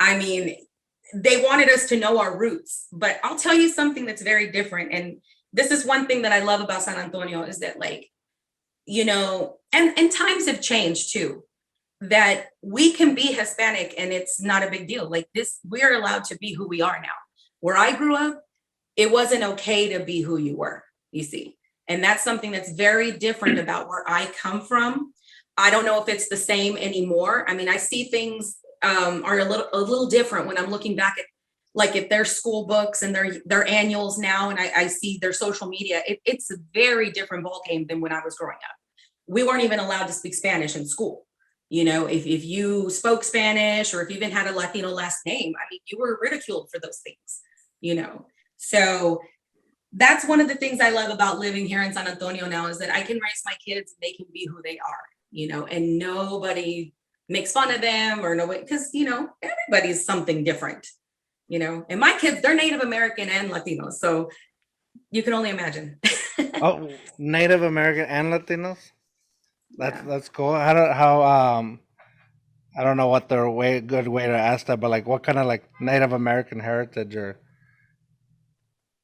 I mean, they wanted us to know our roots, but I'll tell you something that's very different. And this is one thing that I love about San Antonio is that, like, you know, and times have changed too, that we can be Hispanic and it's not a big deal. Like this, we're allowed to be who we are now. Where I grew up, it wasn't okay to be who you were, you see. And that's something that's very different about where I come from. I don't know if it's the same anymore. I mean, I see things are a little different when I'm looking back at, like, if their school books and their annuals now, and I see their social media, it's a very different ballgame than when I was growing up. We weren't even allowed to speak Spanish in school. You know, if you spoke Spanish or if you even had a Latino last name, I mean, you were ridiculed for those things, you know. So that's one of the things I love about living here in San Antonio now, is that I can raise my kids and they can be who they are, you know, and nobody makes fun of them or nobody, because, you know, everybody's something different, you know. And my kids, they're Native American and Latinos, so you can only imagine. Oh, Native American and Latinos? That's cool. I don't know what the good way to ask that, but like what kind of like Native American heritage, or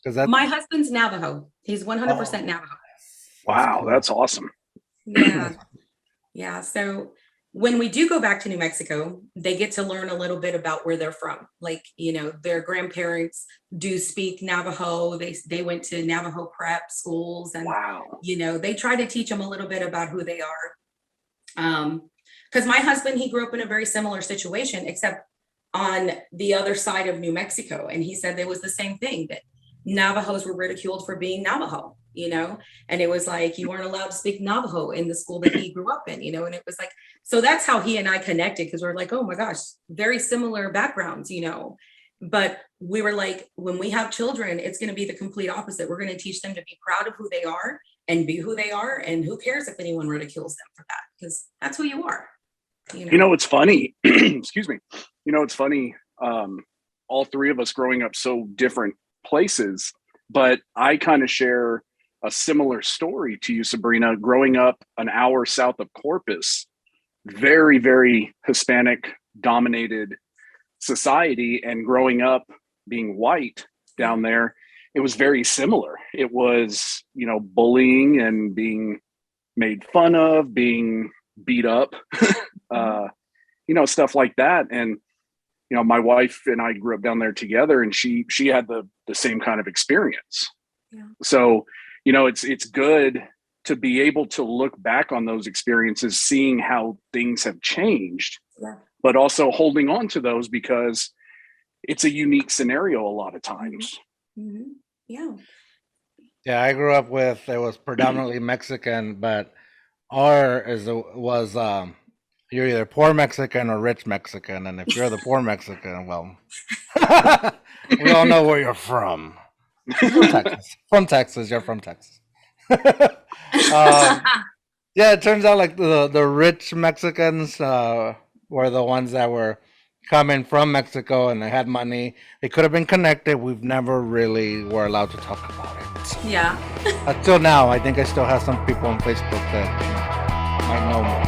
because that My husband's Navajo. He's 100% Navajo. Wow, cool. that's awesome. Yeah. So when we do go back to New Mexico, they get to learn a little bit about where they're from. Like, you know, their grandparents do speak Navajo. They went to Navajo prep schools, and Wow. you know, they try to teach them a little bit about who they are. Because my husband, he grew up in a very similar situation, except on the other side of New Mexico. And he said there was the same thing, that Navajos were ridiculed for being Navajo, you know, and it was like, you weren't allowed to speak Navajo in the school that he grew up in, you know, and it was like, so that's how he and I connected, because we're like, oh my gosh, very similar backgrounds, you know. But we were like, when we have children, it's going to be the complete opposite. We're going to teach them to be proud of who they are and be who they are. And who cares if anyone ridicules them for that, because that's who you are. You know, it's funny. Excuse me. You know, it's funny. All three of us growing up so different places, but I kind of share a similar story to you, Sabrina. Growing up an hour south of Corpus, very, very Hispanic dominated society, and growing up being white down there, it was very similar. It was, you know, bullying and being made fun of, being beat up, you know, stuff like that. And, you know, my wife and I grew up down there together, and she had the same kind of experience. Yeah. So, you know, it's good to be able to look back on those experiences, seeing how things have changed, but also holding on to those, because it's a unique scenario a lot of times. Mm-hmm. Yeah. Yeah, I grew up with, it was predominantly Mexican, but was you're either poor Mexican or rich Mexican, and if you're the poor Mexican, well, we all know where you're from. From Texas. You're from Texas. Yeah, it turns out like the rich Mexicans were the ones that were coming from Mexico, and they had money. They could have been connected. We've never really were allowed to talk about it. Yeah. Until now, I think I still have some people on Facebook that might know more.